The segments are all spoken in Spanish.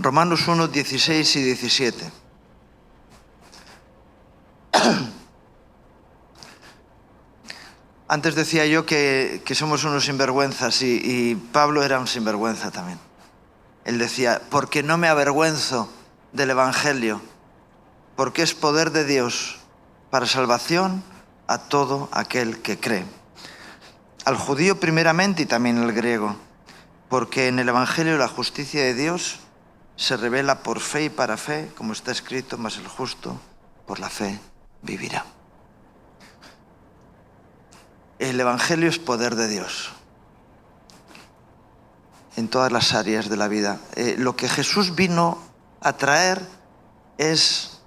Romanos 1, 16 y 17. Antes decía yo que somos unos sinvergüenzas y Pablo era un sinvergüenza también. Él decía, porque no me avergüenzo del Evangelio, porque es poder de Dios para salvación a todo aquel que cree. Al judío primeramente y también al griego, porque en el Evangelio la justicia de Dios se revela por fe y para fe, como está escrito, mas el justo por la fe vivirá. El Evangelio es poder de Dios en todas las áreas de la vida. Lo que Jesús vino a traer es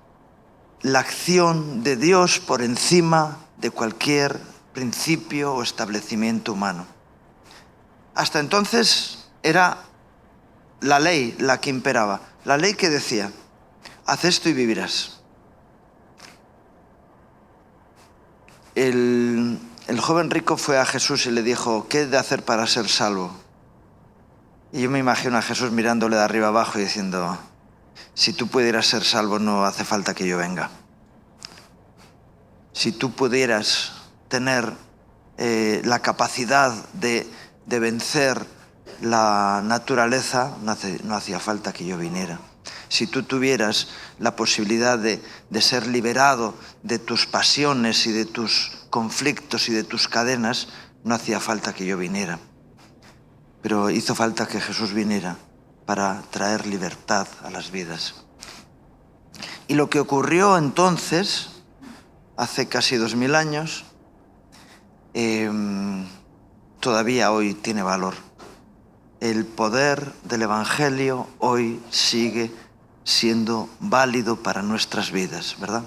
la acción de Dios por encima de cualquier principio o establecimiento humano. Hasta entonces era la ley la que imperaba, la ley que decía, haz esto y vivirás. El joven rico fue a Jesús y le dijo, ¿qué he de hacer para ser salvo? Y yo me imagino a Jesús mirándole de arriba abajo y diciendo, si tú pudieras ser salvo no hace falta que yo venga. Si tú pudieras tener la capacidad de vencer la naturaleza, no hacía falta que yo viniera. Si tú tuvieras la posibilidad de ser liberado de tus pasiones y de tus conflictos y de tus cadenas, no hacía falta que yo viniera. Pero hizo falta que Jesús viniera para traer libertad a las vidas. Y lo que ocurrió entonces, hace casi 2000 años, todavía hoy tiene valor. El poder del Evangelio hoy sigue siendo válido para nuestras vidas, ¿verdad?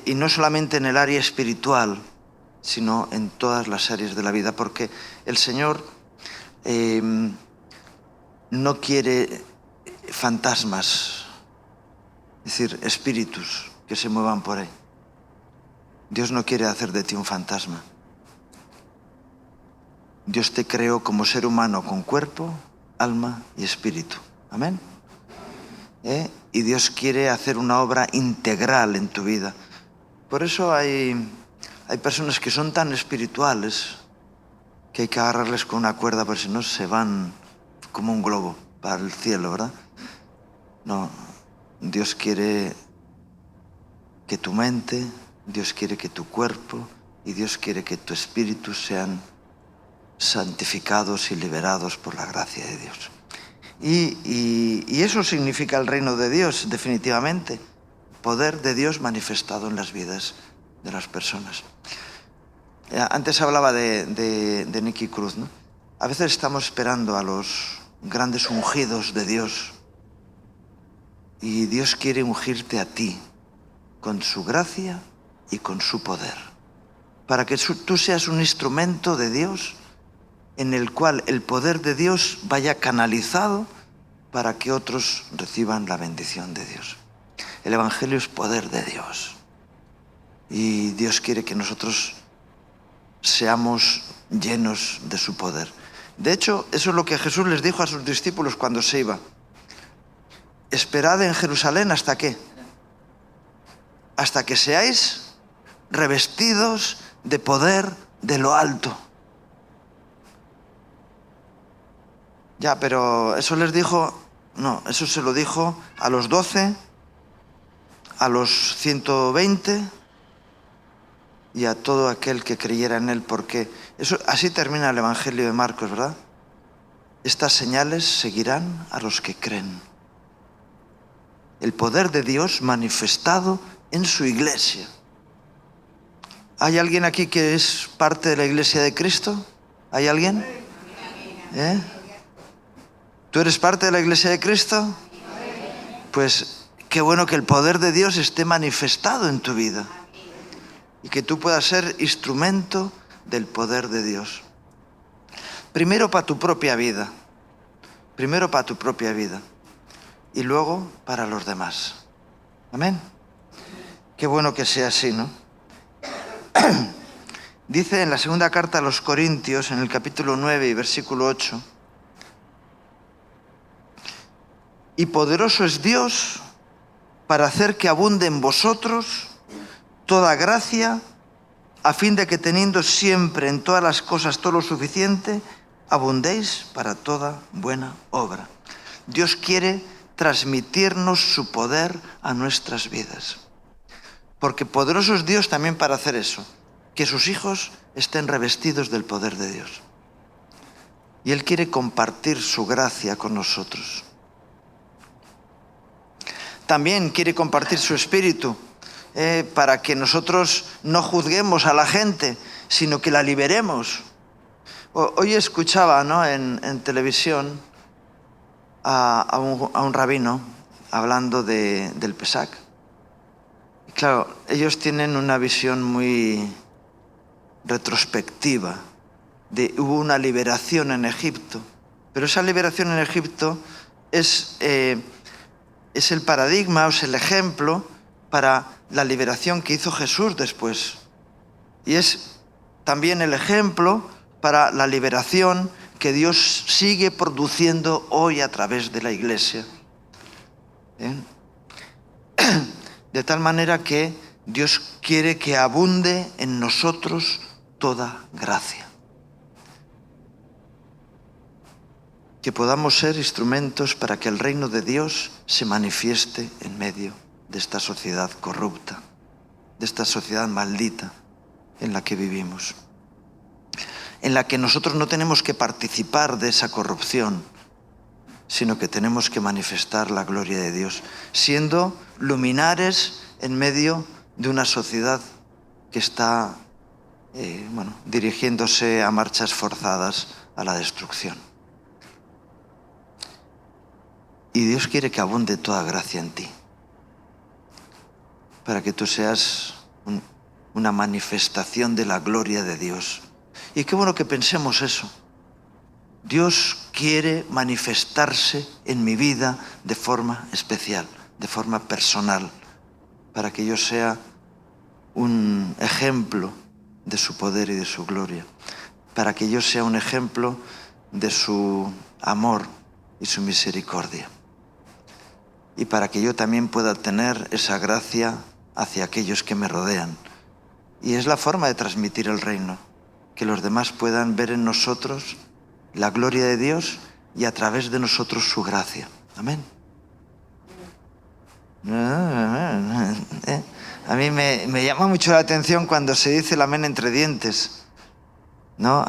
Y no solamente en el área espiritual, sino en todas las áreas de la vida, porque el Señor no quiere fantasmas, es decir, espíritus que se muevan por ahí. Dios no quiere hacer de ti un fantasma. Dios te creó como ser humano con cuerpo, alma y espíritu. Amén. Y Dios quiere hacer una obra integral en tu vida. Por eso hay personas que son tan espirituales que hay que agarrarles con una cuerda, porque si no se van como un globo para el cielo, ¿verdad? No, Dios quiere que tu mente, Dios quiere que tu cuerpo y Dios quiere que tu espíritu sean santificados y liberados por la gracia de Dios. Y eso significa el reino de Dios, definitivamente. Poder de Dios manifestado en las vidas de las personas. Antes hablaba de Nicky Cruz, ¿no? A veces estamos esperando a los grandes ungidos de Dios. Y Dios quiere ungirte a ti con su gracia y con su poder. Para que tú seas un instrumento de Dios en el cual el poder de Dios vaya canalizado para que otros reciban la bendición de Dios. El Evangelio es poder de Dios. Y Dios quiere que nosotros seamos llenos de su poder. De hecho, eso es lo que Jesús les dijo a sus discípulos cuando se iba. Esperad en Jerusalén ¿hasta qué? Hasta que seáis revestidos de poder de lo alto. Ya, pero eso les dijo, no, eso se lo dijo a los 12, a los 120 y a todo aquel que creyera en él, porque eso, así termina el Evangelio de Marcos, ¿verdad? Estas señales seguirán a los que creen. El poder de Dios manifestado en su iglesia. ¿Hay alguien aquí que es parte de la iglesia de Cristo? ¿Hay alguien? ¿Tú eres parte de la iglesia de Cristo? Pues qué bueno que el poder de Dios esté manifestado en tu vida y que tú puedas ser instrumento del poder de Dios. Primero para tu propia vida, y luego para los demás. Amén. Qué bueno que sea así, ¿no? Dice en la segunda carta a los Corintios, en el capítulo 9 y versículo 8, Y poderoso es Dios para hacer que abunde en vosotros toda gracia, a fin de que teniendo siempre en todas las cosas todo lo suficiente, abundéis para toda buena obra. Dios quiere transmitirnos su poder a nuestras vidas. Porque poderoso es Dios también para hacer eso, que sus hijos estén revestidos del poder de Dios. Y Él quiere compartir su gracia con nosotros. También quiere compartir su espíritu para que nosotros no juzguemos a la gente, sino que la liberemos. Hoy escuchaba, ¿no?, en televisión a un rabino hablando del Pesach. Y claro, ellos tienen una visión muy retrospectiva. Hubo una liberación en Egipto, pero esa liberación en Egipto es el paradigma, o es el ejemplo para la liberación que hizo Jesús después. Y es también el ejemplo para la liberación que Dios sigue produciendo hoy a través de la Iglesia. ¿Bien? De tal manera que Dios quiere que abunde en nosotros toda gracia. Que podamos ser instrumentos para que el reino de Dios se manifieste en medio de esta sociedad corrupta, de esta sociedad maldita en la que vivimos, en la que nosotros no tenemos que participar de esa corrupción, sino que tenemos que manifestar la gloria de Dios, siendo luminares en medio de una sociedad que está dirigiéndose a marchas forzadas a la destrucción. Y Dios quiere que abunde toda gracia en ti, para que tú seas una manifestación de la gloria de Dios. Y qué bueno que pensemos eso. Dios quiere manifestarse en mi vida de forma especial, de forma personal, para que yo sea un ejemplo de su poder y de su gloria, para que yo sea un ejemplo de su amor y su misericordia, y para que yo también pueda tener esa gracia hacia aquellos que me rodean. Y es la forma de transmitir el reino, que los demás puedan ver en nosotros la gloria de Dios y a través de nosotros su gracia. Amén. A mí me llama mucho la atención cuando se dice el amén entre dientes, ¿no?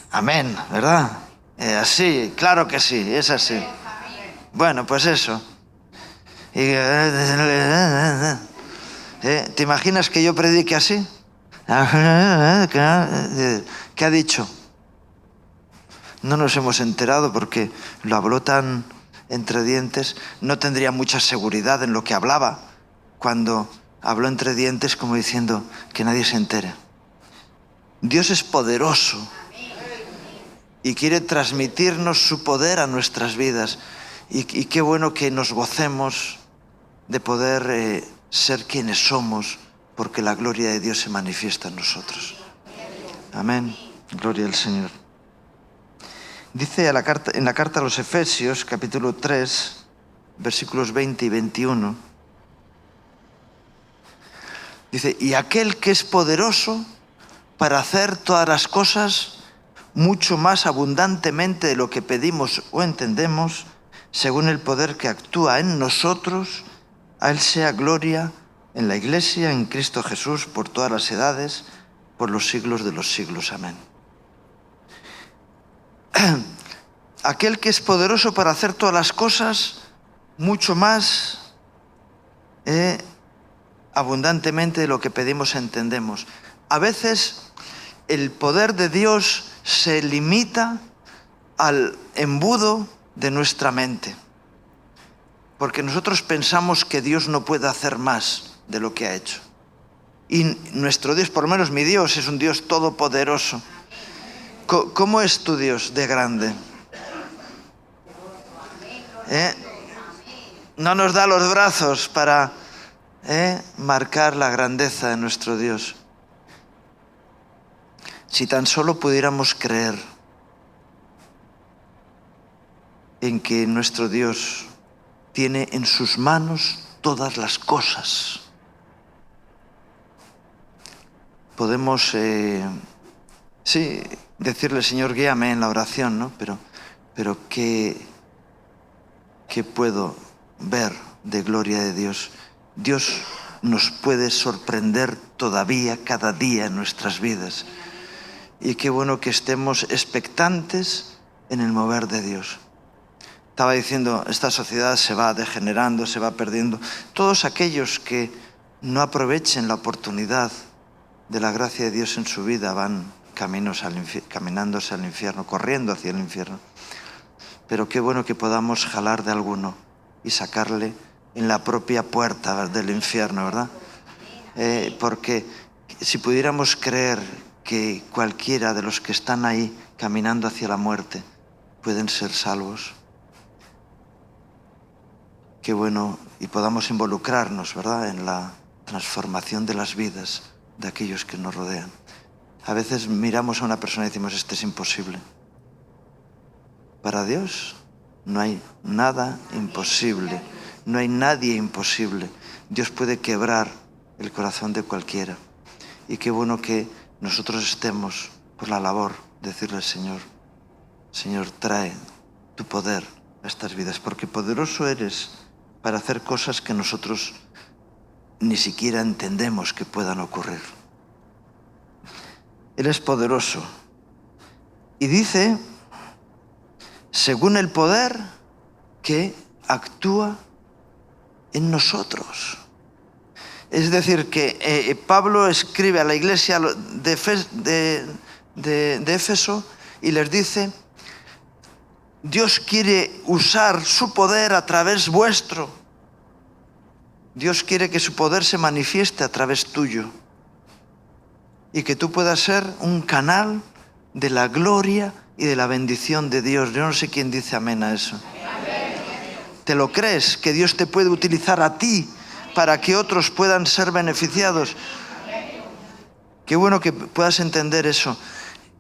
Amén, ¿verdad? Así, claro que sí, es así. Bueno, pues eso. ¿Te imaginas que yo predique así? ¿Qué ha dicho? No nos hemos enterado porque lo habló tan entre dientes. No tendría mucha seguridad en lo que hablaba cuando habló entre dientes, como diciendo que nadie se entere. Dios es poderoso y quiere transmitirnos su poder a nuestras vidas. Y qué bueno que nos gocemos de poder ser quienes somos, porque la gloria de Dios se manifiesta en nosotros. Amén. Gloria al Señor. Dice en la carta a los Efesios, capítulo 3, versículos 20 y 21, dice: y aquel que es poderoso para hacer todas las cosas mucho más abundantemente de lo que pedimos o entendemos, según el poder que actúa en nosotros, a Él sea gloria en la Iglesia, en Cristo Jesús, por todas las edades, por los siglos de los siglos. Amén. Aquel que es poderoso para hacer todas las cosas mucho más abundantemente de lo que pedimos o entendemos. A veces el poder de Dios se limita al embudo de nuestra mente, porque nosotros pensamos que Dios no puede hacer más de lo que ha hecho. Y nuestro Dios, por lo menos mi Dios, es un Dios todopoderoso. ¿Cómo es tu Dios de grande? No nos da los brazos para marcar la grandeza de nuestro Dios. Si tan solo pudiéramos creer en que nuestro Dios tiene en sus manos todas las cosas. Podemos, sí, decirle, Señor, guíame en la oración, ¿no? Pero ¿qué puedo ver de gloria de Dios? Dios nos puede sorprender todavía cada día en nuestras vidas. Y qué bueno que estemos expectantes en el mover de Dios. Estaba diciendo, esta sociedad se va degenerando, se va perdiendo. Todos aquellos que no aprovechen la oportunidad de la gracia de Dios en su vida van caminándose al infierno, corriendo hacia el infierno. Pero qué bueno que podamos jalar de alguno y sacarle en la propia puerta del infierno, ¿verdad? Porque si pudiéramos creer que cualquiera de los que están ahí caminando hacia la muerte pueden ser salvos, qué bueno, y podamos involucrarnos, ¿verdad?, en la transformación de las vidas de aquellos que nos rodean. A veces miramos a una persona y decimos, este es imposible. Para Dios no hay nada imposible, no hay nadie imposible. Dios puede quebrar el corazón de cualquiera. Y qué bueno que nosotros estemos por la labor de decirle al Señor, Señor, trae tu poder a estas vidas, porque poderoso eres para hacer cosas que nosotros ni siquiera entendemos que puedan ocurrir. Él es poderoso. Y dice, según el poder que actúa en nosotros. Es decir, que Pablo escribe a la iglesia de Éfeso y les dice, Dios quiere usar su poder a través vuestro. Dios quiere que su poder se manifieste a través tuyo y que tú puedas ser un canal de la gloria y de la bendición de Dios. Yo no sé quién dice amén a eso. ¿Te lo crees? Que Dios te puede utilizar a ti para que otros puedan ser beneficiados. Qué bueno que puedas entender eso.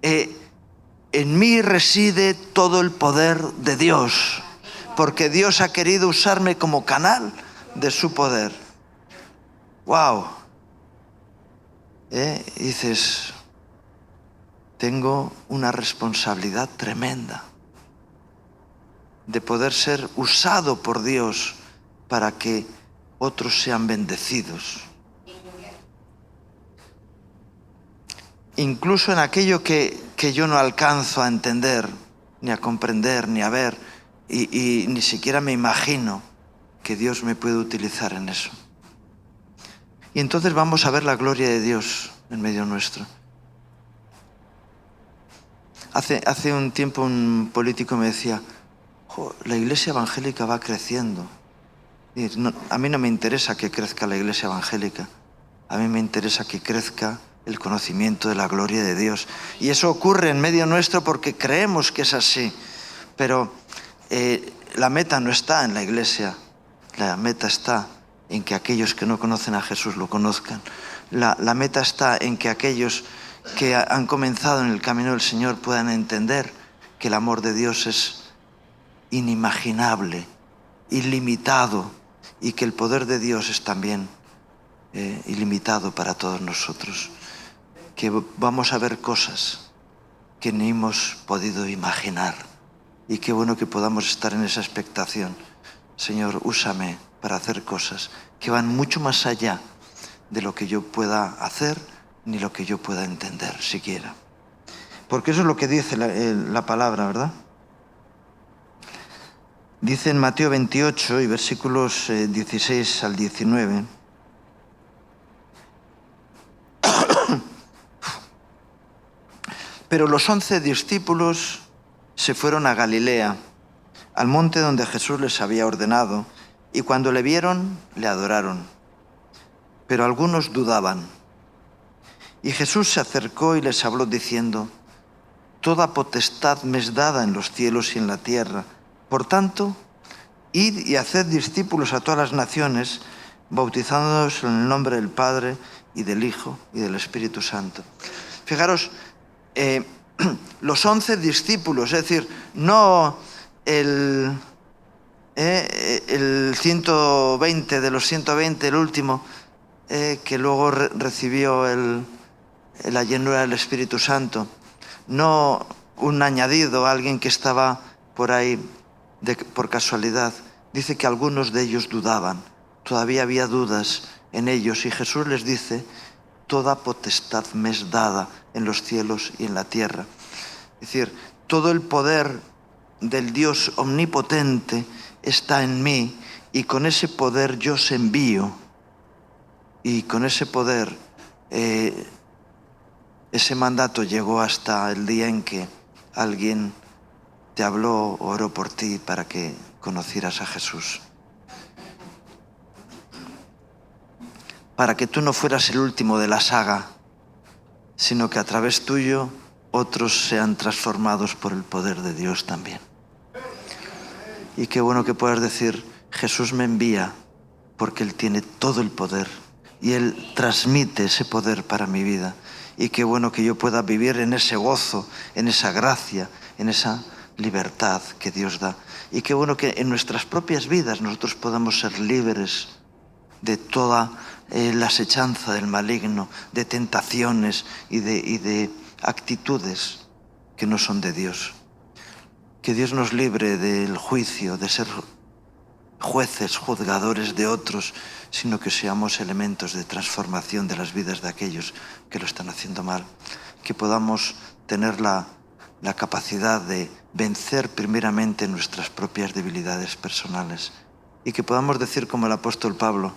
En mí reside todo el poder de Dios, porque Dios ha querido usarme como canal de su poder. ¡Wow! Dices, tengo una responsabilidad tremenda de poder ser usado por Dios para que otros sean bendecidos. Incluso en aquello que yo no alcanzo a entender, ni a comprender, ni a ver, y ni siquiera me imagino que Dios me puede utilizar en eso. Y entonces vamos a ver la gloria de Dios en medio nuestro. Hace un tiempo un político me decía, la iglesia evangélica va creciendo. A mí no me interesa que crezca la iglesia evangélica, a mí me interesa que crezca el conocimiento de la gloria de Dios. Y eso ocurre en medio nuestro porque creemos que es así. Pero la meta no está en la iglesia, la meta está en que aquellos que no conocen a Jesús lo conozcan. La meta está en que aquellos que han comenzado en el camino del Señor puedan entender que el amor de Dios es inimaginable, ilimitado, y que el poder de Dios es también ilimitado para todos nosotros. Que vamos a ver cosas que ni hemos podido imaginar. Y qué bueno que podamos estar en esa expectación. Señor, úsame para hacer cosas que van mucho más allá de lo que yo pueda hacer ni lo que yo pueda entender siquiera. Porque eso es lo que dice la palabra, ¿verdad? Dice en Mateo 28 y versículos 16 al 19. Pero los 11 discípulos se fueron a Galilea, al monte donde Jesús les había ordenado, y cuando le vieron, le adoraron. Pero algunos dudaban. Y Jesús se acercó y les habló diciendo, toda potestad me es dada en los cielos y en la tierra. Por tanto, id y haced discípulos a todas las naciones, bautizándolos en el nombre del Padre y del Hijo y del Espíritu Santo. Fijaros, los 11 discípulos, es decir, no el 120, de los 120, el último, que luego recibió la llenura del Espíritu Santo. No un añadido, alguien que estaba por ahí por casualidad. Dice que algunos de ellos dudaban. Todavía había dudas en ellos y Jesús les dice: toda potestad me es dada en los cielos y en la tierra. Es decir, todo el poder del Dios omnipotente está en mí, y con ese poder yo os envío, y con ese poder ese mandato llegó hasta el día en que alguien te habló, oró por ti para que conocieras a Jesús. Para que tú no fueras el último de la saga, sino que a través tuyo otros sean transformados por el poder de Dios también. Y qué bueno que puedas decir: Jesús me envía porque Él tiene todo el poder y Él transmite ese poder para mi vida. Y qué bueno que yo pueda vivir en ese gozo, en esa gracia, en esa libertad que Dios da. Y qué bueno que en nuestras propias vidas nosotros podamos ser libres de toda la asechanza del maligno, de tentaciones y de actitudes que no son de Dios. Que Dios nos libre del juicio, de ser jueces, juzgadores de otros, sino que seamos elementos de transformación de las vidas de aquellos que lo están haciendo mal. Que podamos tener la capacidad de vencer primeramente nuestras propias debilidades personales, y que podamos decir como el apóstol Pablo,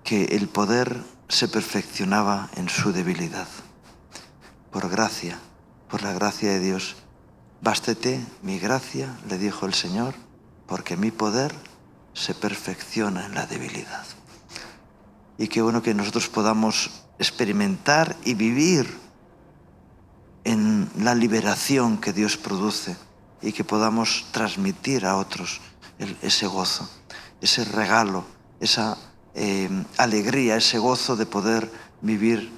que el poder se perfeccionaba en su debilidad. Por gracia, por la gracia de Dios, bástete mi gracia, le dijo el Señor, porque mi poder se perfecciona en la debilidad. Y qué bueno que nosotros podamos experimentar y vivir en la liberación que Dios produce, y que podamos transmitir a otros ese gozo, ese regalo, esa alegría, ese gozo de poder vivir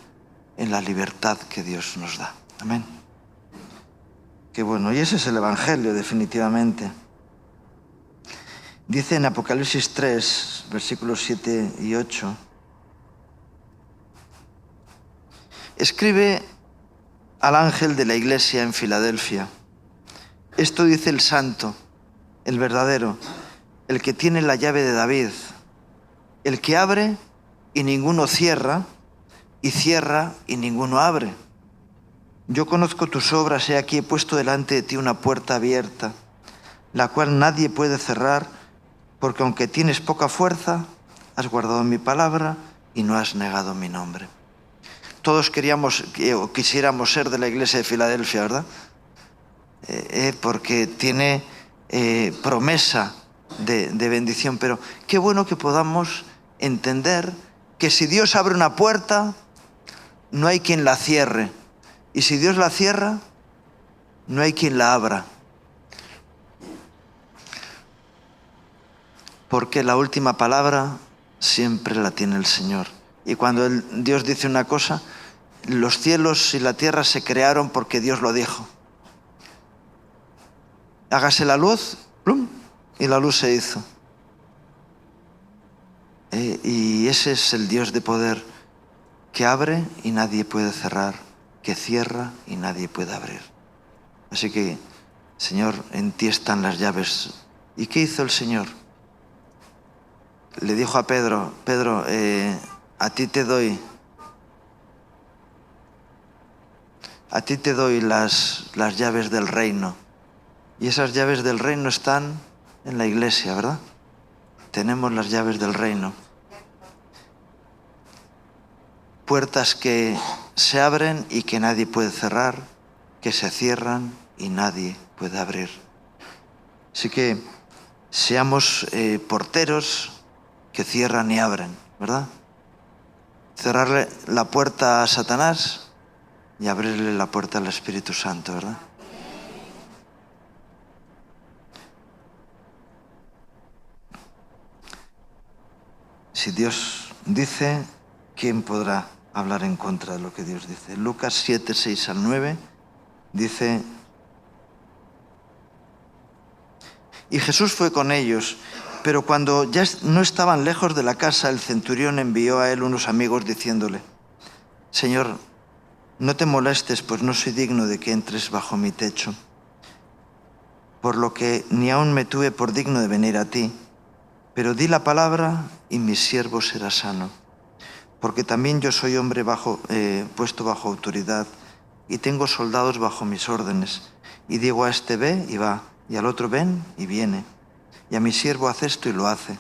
en la libertad que Dios nos da. Amén. Qué bueno, y ese es el Evangelio, definitivamente. Dice en Apocalipsis 3, versículos 7 y 8, escribe al ángel de la iglesia en Filadelfia: esto dice el santo, el verdadero, el que tiene la llave de David, el que abre y ninguno cierra, y cierra y ninguno abre. Yo conozco tus obras, he aquí he puesto delante de ti una puerta abierta, la cual nadie puede cerrar, porque aunque tienes poca fuerza, has guardado mi palabra y no has negado mi nombre. Todos queríamos o quisiéramos ser de la iglesia de Filadelfia, ¿verdad? Porque tiene promesa de bendición, pero qué bueno que podamos entender que si Dios abre una puerta, no hay quien la cierre, y si Dios la cierra, no hay quien la abra, porque la última palabra siempre la tiene el Señor. Y cuando Dios dice una cosa, los cielos y la tierra se crearon porque Dios lo dijo. Hágase la luz, ¡plum!, y la luz se hizo. Y ese es el Dios de poder, que abre y nadie puede cerrar, que cierra y nadie puede abrir. Así que, Señor, en ti están las llaves. ¿Y qué hizo el Señor? Le dijo a Pedro: Pedro, a ti te doy las llaves del reino. Y esas llaves del reino están en la iglesia, ¿verdad? Tenemos las llaves del reino. Puertas que se abren y que nadie puede cerrar, que se cierran y nadie puede abrir. Así que seamos porteros que cierran y abren, ¿verdad? Cerrarle la puerta a Satanás y abrirle la puerta al Espíritu Santo, ¿verdad? Si Dios dice, ¿quién podrá hablar en contra de lo que Dios dice? Lucas 7, 6 al 9 dice: Y Jesús fue con ellos, pero cuando ya no estaban lejos de la casa, el centurión envió a él unos amigos diciéndole: Señor, no te molestes, pues no soy digno de que entres bajo mi techo, por lo que ni aun me tuve por digno de venir a ti, pero di la palabra y mi siervo será sano, porque también yo soy hombre puesto bajo autoridad y tengo soldados bajo mis órdenes, y digo a este ve y va, y al otro ven y viene, y a mi siervo haz esto y lo hace.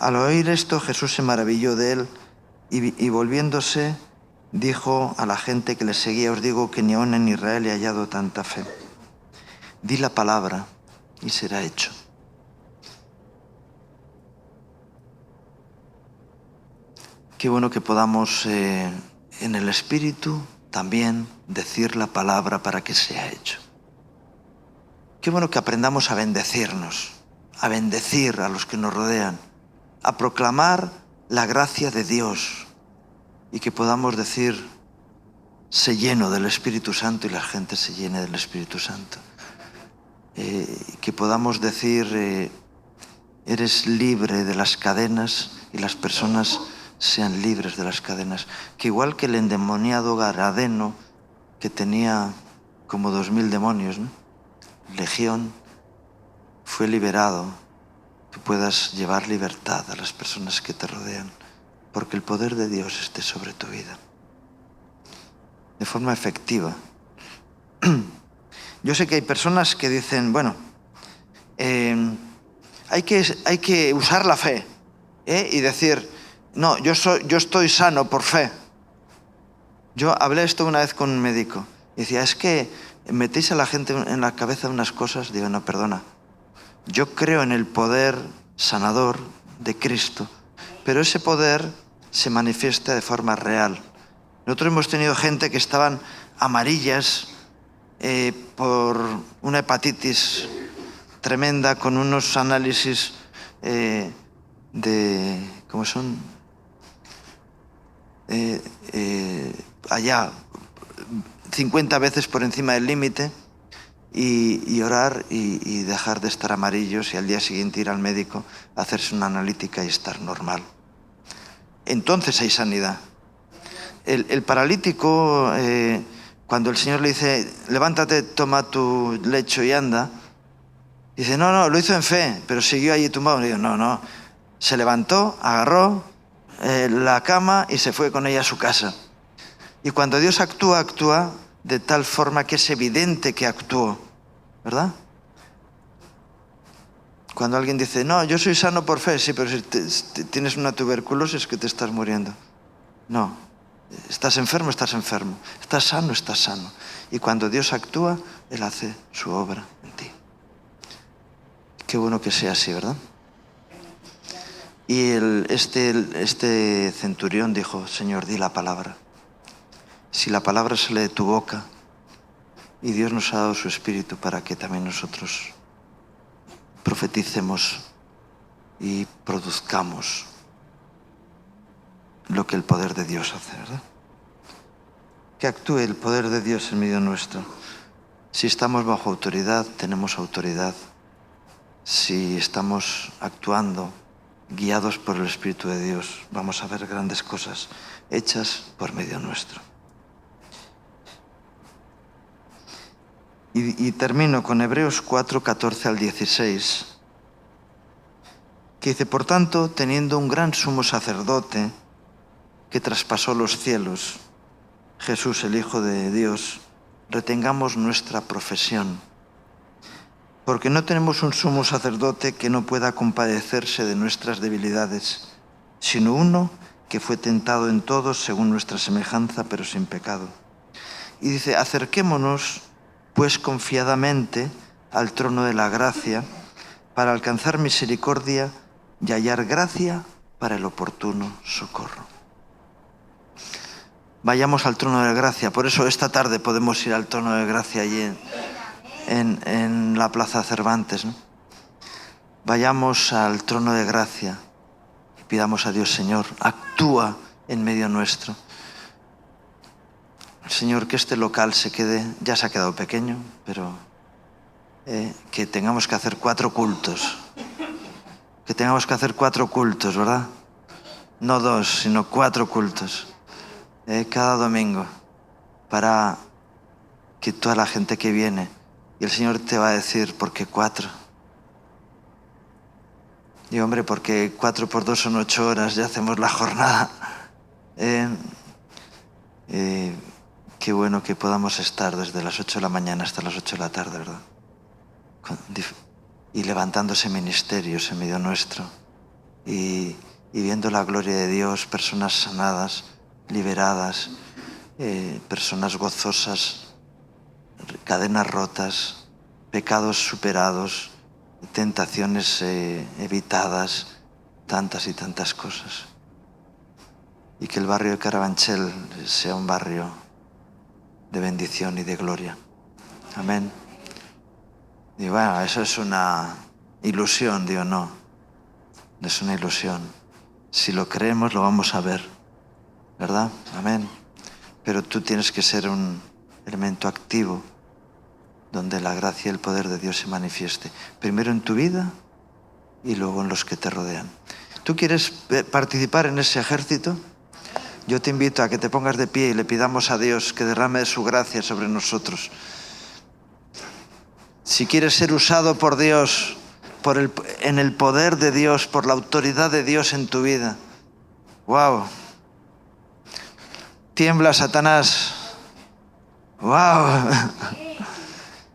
Al oír esto, Jesús se maravilló de él y volviéndose dijo a la gente que le seguía: os digo que ni aun en Israel he hallado tanta fe. Di la palabra y será hecho. Qué bueno que podamos en el Espíritu también decir la palabra para que sea hecho. Qué bueno que aprendamos a bendecirnos, a bendecir a los que nos rodean, a proclamar la gracia de Dios y que podamos decir: sé lleno del Espíritu Santo, y la gente se llene del Espíritu Santo. Que podamos decir: eres libre de las cadenas, y las personas sean libres de las cadenas. Que igual que el endemoniado Garadeno, que tenía como 2000 demonios, ¿no? Legión, fue liberado. Que puedas llevar libertad a las personas que te rodean, porque el poder de Dios esté sobre tu vida de forma efectiva. Yo sé que hay personas que dicen: bueno, hay que usar la fe, y decir: no, yo estoy sano por fe. Yo hablé esto una vez con un médico y decía: es que metéis a la gente en la cabeza unas cosas. Digo: no, perdona, yo creo en el poder sanador de Cristo, pero ese poder se manifiesta de forma real. Nosotros hemos tenido gente que estaban amarillas por una hepatitis tremenda, con unos análisis ¿cómo son? Allá 50 veces por encima del límite, y orar y dejar de estar amarillos, y al día siguiente ir al médico a hacerse una analítica y estar normal. Entonces hay sanidad. El paralítico, cuando el Señor le dice: levántate, toma tu lecho y anda, dice: no, lo hizo en fe, pero siguió allí tumbado. Y digo: no, se levantó, agarró la cama y se fue con ella a su casa. Y cuando Dios actúa de tal forma que es evidente que actuó, ¿verdad? Cuando alguien dice: no, yo soy sano por fe, sí, pero si tienes una tuberculosis es que te estás muriendo. No, estás enfermo, estás sano. Y cuando Dios actúa, Él hace su obra en ti. Qué bueno que sea así, ¿verdad? Y este centurión dijo: Señor, di la palabra. Si la palabra sale de tu boca, y Dios nos ha dado su Espíritu para que también nosotros profeticemos y produzcamos lo que el poder de Dios hace, ¿verdad? Que actúe el poder de Dios en medio nuestro. Si estamos bajo autoridad, tenemos autoridad. Si estamos actuando guiados por el Espíritu de Dios, vamos a ver grandes cosas hechas por medio nuestro. Y termino con Hebreos 4, 14 al 16, que dice: por tanto, teniendo un gran sumo sacerdote que traspasó los cielos, Jesús, el Hijo de Dios, retengamos nuestra profesión, porque no tenemos un sumo sacerdote que no pueda compadecerse de nuestras debilidades, sino uno que fue tentado en todo según nuestra semejanza, pero sin pecado. Y dice: acerquémonos pues confiadamente al trono de la gracia, para alcanzar misericordia y hallar gracia para el oportuno socorro. Vayamos al trono de gracia. Por eso esta tarde podemos ir al trono de gracia allí en la Plaza Cervantes, ¿no? Vayamos al trono de gracia y pidamos a Dios: Señor, actúa en medio nuestro. Señor, que este local se quede, ya se ha quedado pequeño, pero que tengamos que hacer 4 cultos. Que tengamos que hacer 4 cultos, ¿verdad? No 2, sino 4 cultos. Cada domingo. Para que toda la gente que viene, y el Señor te va a decir, ¿por qué 4? Y hombre, porque 4 por 2 son 8 horas, ya hacemos la jornada. Qué bueno que podamos estar desde las 8 de la mañana hasta las 8 de la tarde, ¿verdad? Y levantándose ministerios en medio nuestro. Y viendo la gloria de Dios, personas sanadas, liberadas, personas gozosas, cadenas rotas, pecados superados, tentaciones evitadas, tantas y tantas cosas. Y que el barrio de Carabanchel sea un barrio de bendición y de gloria. Amén. Y bueno, eso es una ilusión, digo, no es una ilusión. Si lo creemos, lo vamos a ver, ¿verdad? Amén. Pero tú tienes que ser un elemento activo donde la gracia y el poder de Dios se manifieste. Primero en tu vida y luego en los que te rodean. ¿Tú quieres participar en ese ejército? Yo te invito a que te pongas de pie y le pidamos a Dios que derrame su gracia sobre nosotros. Si quieres ser usado por Dios, en el poder de Dios, por la autoridad de Dios en tu vida. ¡Wow! Tiembla, Satanás. ¡Wow!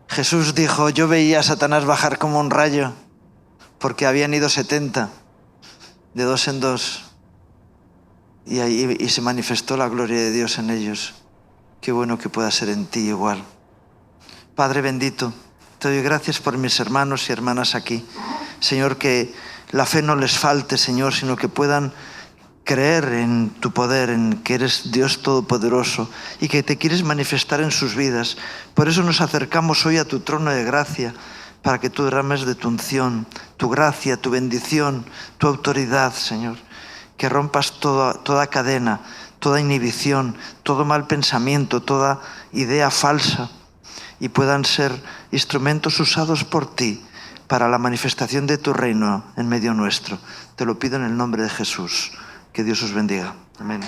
Jesús dijo, yo veía a Satanás bajar como un rayo, porque habían ido 70, de 2 en 2. Y se manifestó la gloria de Dios en ellos. Qué bueno que pueda ser en ti igual. Padre bendito, te doy gracias por mis hermanos y hermanas aquí. Señor, que la fe no les falte, Señor, sino que puedan creer en tu poder, en que eres Dios Todopoderoso y que te quieres manifestar en sus vidas. Por eso nos acercamos hoy a tu trono de gracia, para que tú derrames de tu unción, tu gracia, tu bendición, tu autoridad, Señor. Que rompas toda cadena, toda inhibición, todo mal pensamiento, toda idea falsa, y puedan ser instrumentos usados por ti para la manifestación de tu reino en medio nuestro. Te lo pido en el nombre de Jesús. Que Dios os bendiga. Amén.